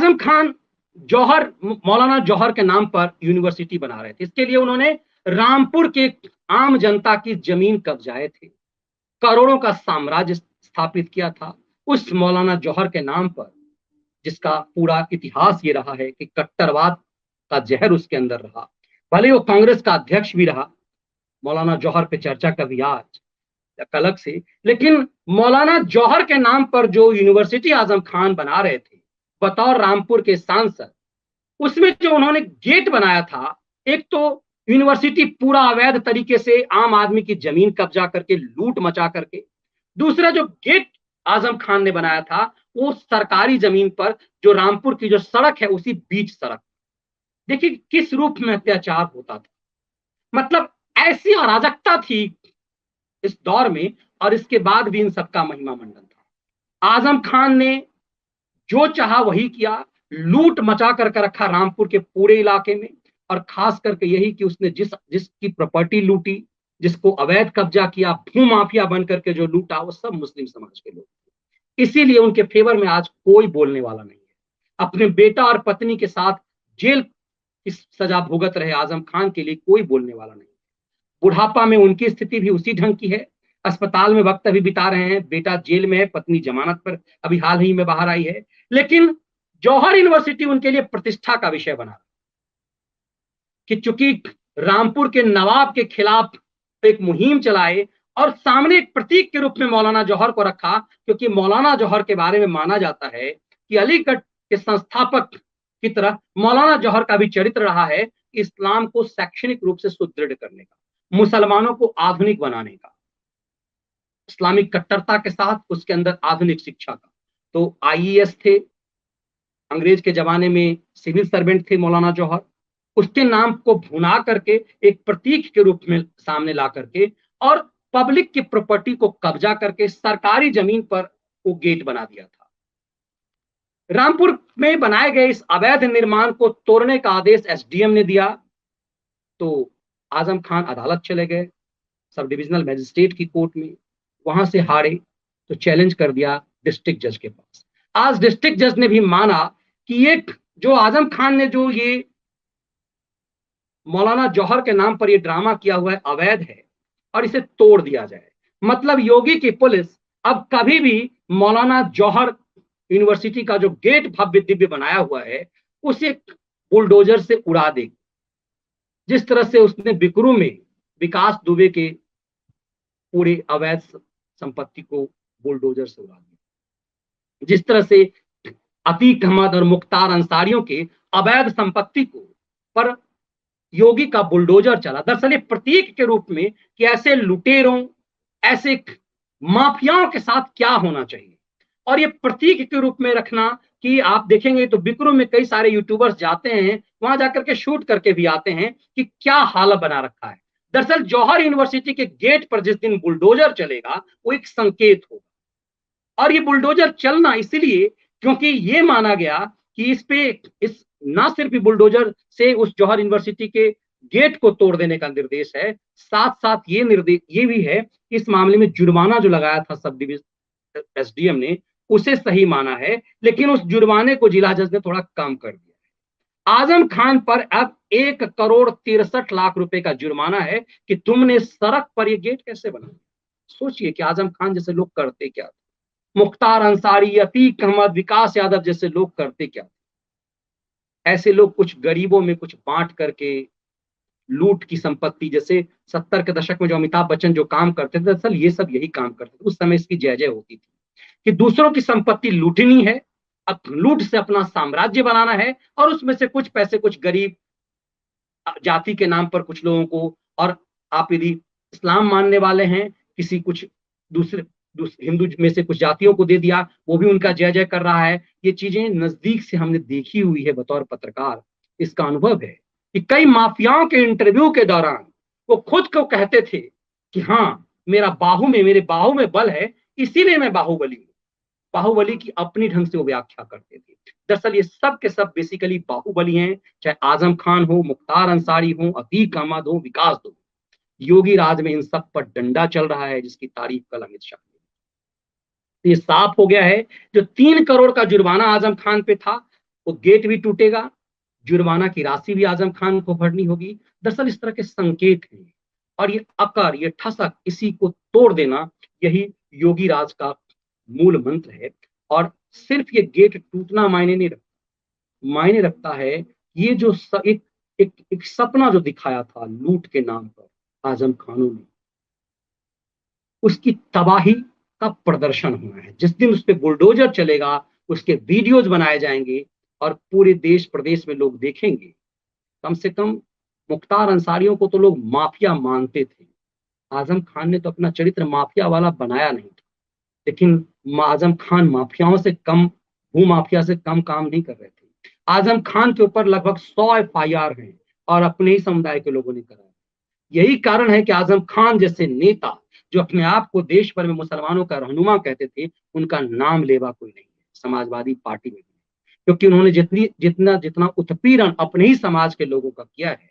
आजम खान जौहर, मौलाना जौहर के नाम पर यूनिवर्सिटी बना रहे थे। इसके लिए उन्होंने रामपुर के आम जनता की जमीन कब्जाए थे, करोड़ों का साम्राज्य स्थापित किया था उस मौलाना जौहर के नाम पर, जिसका पूरा इतिहास ये रहा है कि कट्टरवाद का जहर उसके अंदर रहा। भले वो कांग्रेस का अध्यक्ष भी रहा, मौलाना जौहर पे चर्चा कभी आज अलग से, लेकिन मौलाना जौहर के नाम पर जो यूनिवर्सिटी आजम खान बना रहे थे बतौर रामपुर के सांसद, उसमें जो उन्होंने गेट बनाया था, एक तो यूनिवर्सिटी पूरा अवैध तरीके से आम आदमी की जमीन कब्जा करके लूट मचा करके, दूसरा जो गेट आजम खान ने बनाया था वो सरकारी जमीन पर, जो रामपुर की जो सड़क है उसी बीच सड़क। देखिए किस रूप में अत्याचार होता था, मतलब ऐसी अराजकता थी इस दौर में, और इसके बाद भी इन सबका महिमा मंडन था। आजम खान ने जो चाहा वही किया, लूट मचा करके रखा रामपुर के पूरे इलाके में, और खास करके यही कि उसने जिसकी प्रॉपर्टी लूटी, जिसको अवैध कब्जा किया, भू माफिया बन करके जो लूटा, वो सब मुस्लिम समाज के लोग। इसीलिए उनके फेवर में आज कोई बोलने वाला नहीं है। अपने बेटा और पत्नी के साथ जेल की सजा भुगत रहे आजम खान के लिए कोई बोलने वाला नहीं। बुढ़ापा में उनकी स्थिति भी उसी ढंग की है, अस्पताल में वक्त अभी बिता रहे हैं, बेटा जेल में है, पत्नी जमानत पर अभी हाल ही में बाहर आई है। लेकिन जौहर यूनिवर्सिटी उनके लिए प्रतिष्ठा का विषय बना कि चूंकि रामपुर के नवाब के खिलाफ एक मुहिम चलाए और सामने एक प्रतीक के रूप में मौलाना जौहर को रखा, क्योंकि मौलाना जौहर के बारे में माना जाता है कि अलीगढ़ के संस्थापक की तरह मौलाना जौहर का भी चरित्र रहा है इस्लाम को शैक्षणिक रूप से सुदृढ़ करने का, मुसलमानों को आधुनिक बनाने का, इस्लामिक कट्टरता के साथ उसके अंदर आधुनिक शिक्षा का। तो आईएएस थे, अंग्रेज के जमाने में सिविल सर्वेंट थे मौलाना जौहर, उसके नाम को भुना करके एक प्रतीक के रूप में सामने ला करके और पब्लिक की प्रॉपर्टी को कब्जा करके सरकारी जमीन पर वो गेट बना दिया था। रामपुर में बनाए गए इस अवैध निर्माण को तोड़ने का आदेश एसडीएम ने दिया, तो आजम खान अदालत चले गए, सब डिविजनल मजिस्ट्रेट की कोर्ट में, वहां से हारे तो चैलेंज कर दिया डिस्ट्रिक्ट जज के पास। आज डिस्ट्रिक्ट जज ने भी माना कि एक जो आजम खान ने जो ये मौलाना जौहर के नाम पर ये ड्रामा किया हुआ है अवैध है और इसे तोड़ दिया जाए। मतलब योगी की पुलिस अब कभी भी मौलाना जौहर यूनिवर्सिटी का जो गेट भव्य दिव्य बनाया हुआ है उसे बुलडोजर से उड़ा देगी, जिस तरह से उसने बिकरू में विकास दुबे के पूरे अवैध संपत्ति को बुलडोजर से उड़ा दिया, जिस तरह से अतीक अहमद और मुख्तार अंसारियों के अवैध संपत्ति को पर योगी का बुलडोजर चला। दरअसल ये प्रतीक के रूप में कि ऐसे लुटेरों, ऐसे माफियाओं के साथ क्या होना चाहिए, और ये प्रतीक के रूप में रखना कि आप देखेंगे तो बिकरू में कई सारे यूट्यूबर्स जाते हैं, वहां जाकर के शूट करके भी आते हैं कि क्या हालत बना रखा है। दरअसल जौहर यूनिवर्सिटी के गेट पर जिस दिन बुलडोजर चलेगा वो एक संकेत होगा, और ये बुलडोजर चलना इसलिए क्योंकि ये माना गया कि इस ना सिर्फ बुलडोजर से उस जौहर यूनिवर्सिटी के गेट को तोड़ देने का निर्देश है, साथ साथ ये निर्देश ये भी है कि इस मामले में जुर्माना जो लगाया था सब डिविजन एसडीएम ने उसे सही माना है, लेकिन उस जुर्माने को जिला जज ने थोड़ा कम कर दिया है। आजम खान पर अब 1,63,00,000 रुपए का जुर्माना है कि तुमने सड़क पर ये गेट कैसे बनाया। सोचिए कि आजम खान जैसे लोग करते क्या, मुख्तार अंसारी, अतीक अहमद, विकास यादव जैसे लोग करते क्या। ऐसे लोग कुछ गरीबों में कुछ बांट करके लूट की संपत्ति, जैसे 70 के दशक में जो अमिताभ बच्चन जो काम करते थे, दरअसल ये सब यही काम करते थे। उस समय इसकी जय जय होती थी कि दूसरों की संपत्ति लूटनी है, अब लूट से अपना साम्राज्य बनाना है, और उसमें से कुछ पैसे कुछ गरीब जाति के नाम पर कुछ लोगों को, और आप यदि इस्लाम मानने वाले हैं किसी कुछ दूसरे हिंदू में से कुछ जातियों को दे दिया, वो भी उनका जय जय कर रहा है। ये चीजें नजदीक से हमने देखी हुई है, बतौर पत्रकार इसका अनुभव है कि कई माफियाओं के इंटरव्यू के दौरान वो खुद को कहते थे कि हाँ मेरे बाहू में बल है, इसीलिए मैं बाहुबली हूं। बाहुबली की अपनी ढंग से वो व्याख्या करते थे। दरअसल ये सब के सब बेसिकली बाहुबली हैं, चाहे आजम खान हो, मुख्तार अंसारी हो, अतीक अहमद हो, विकास हो। योगी राज में इन सब पर डंडा चल रहा है, जिसकी तारीफ कल अमित शाह ने। ये साफ हो गया है जो 3 करोड़ का जुर्माना आजम खान पे था, वो गेट भी टूटेगा, जुर्माना की राशि भी आजम खान को भरनी होगी। दरअसल इस तरह के संकेत हैं, और ये अकर, ये ठसक, इसी को तोड़ देना, यही योगी राज का मूल मंत्र है। और सिर्फ ये गेट टूटना मायने नहीं रखता, मायने रखता है ये जो एक सपना जो दिखाया था लूट के नाम पर आजम खानों ने, उसकी तबाही का प्रदर्शन होना है। जिस दिन उस पर बुलडोजर चलेगा, उसके वीडियोज बनाए जाएंगे और पूरे देश प्रदेश में लोग देखेंगे। कम से कम मुख्तार अंसारियों को तो लोग माफिया मानते थे, आजम खान ने तो अपना चरित्र माफिया वाला बनाया नहीं था। लेकिन आजम खान माफियाओं से कम, भूमाफिया से कम काम नहीं कर रहे थे। आजम खान के ऊपर लगभग 100 FIR हैं और अपने ही समुदाय के लोगों ने कराया। यही कारण है कि आजम खान जैसे नेता, जो अपने आप को देश भर में मुसलमानों का रहनुमा कहते थे, उनका नाम लेवा कोई नहीं है समाजवादी पार्टी में भी। क्योंकि उन्होंने जितना जितना उत्पीड़न अपने ही समाज के लोगों का किया है,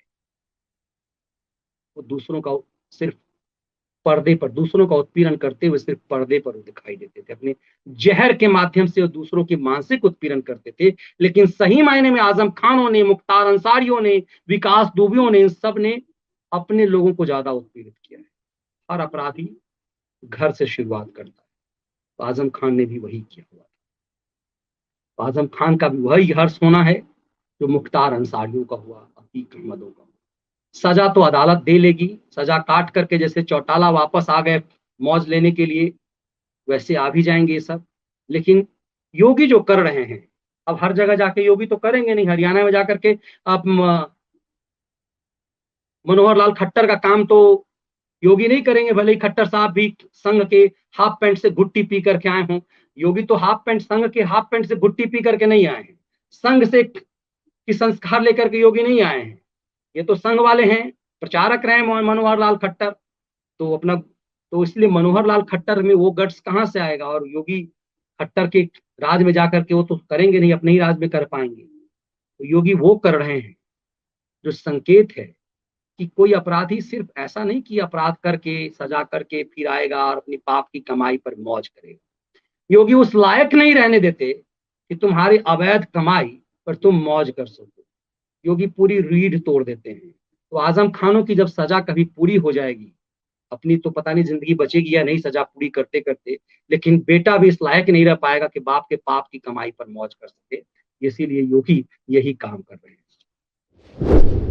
वो दूसरों का सिर्फ पर्दे पर, दूसरों का उत्पीड़न करते हुए सिर्फ पर्दे पर दिखाई देते थे। अपने जहर के माध्यम से वो दूसरों की मानसिक उत्पीड़न करते थे। लेकिन सही मायने में आजम खानों ने, मुख्तार अंसारियों ने, विकास दुबेओं ने, इन सब ने अपने लोगों को ज्यादा उत्पीड़ित किया है। हर अपराधी घर से शुरुआत करता है, तो आजम खान ने भी वही किया हुआ था। तो आजम खान का भी वही हर्ष होना है जो मुख्तार अंसारियों का हुआ, अतीक अहमदों का। सजा तो अदालत दे लेगी, सजा काट करके जैसे चौटाला वापस आ गए मौज लेने के लिए, वैसे आ भी जाएंगे ये सब। लेकिन योगी जो कर रहे हैं, अब हर जगह जाके योगी तो करेंगे नहीं। हरियाणा में जाकर के आप मनोहर लाल खट्टर का काम तो योगी नहीं करेंगे, भले ही खट्टर साहब भी संघ के हाफ पैंट से घुट्टी पी करके आए हों। योगी तो हाफ पैंट, संघ के हाफ पैंट से घुट्टी पी करके नहीं आए हैं, संघ से की संस्कार लेकर के योगी नहीं आए हैं। ये तो संघ वाले हैं, प्रचारक रहे मनोहर लाल खट्टर। तो अपना, तो इसलिए मनोहर लाल खट्टर में वो गट्स कहाँ से आएगा, और योगी खट्टर के राज में जाकर के वो तो करेंगे नहीं, अपने ही राज में कर पाएंगे। तो योगी वो कर रहे हैं जो संकेत है कि कोई अपराधी सिर्फ ऐसा नहीं कि अपराध करके सजा करके फिर आएगा और अपनी पाप की कमाई पर मौज करेगा। योगी उस लायक नहीं रहने देते कि तुम्हारी अवैध कमाई पर तुम मौज कर सको। योगी पूरी रीढ़ तोड़ देते हैं। तो आजम खानों की जब सजा कभी पूरी हो जाएगी, अपनी तो पता नहीं जिंदगी बचेगी या नहीं सजा पूरी करते करते, लेकिन बेटा भी इस लायक नहीं रह पाएगा कि बाप के पाप की कमाई पर मौज कर सके। इसीलिए योगी यही काम कर रहे हैं।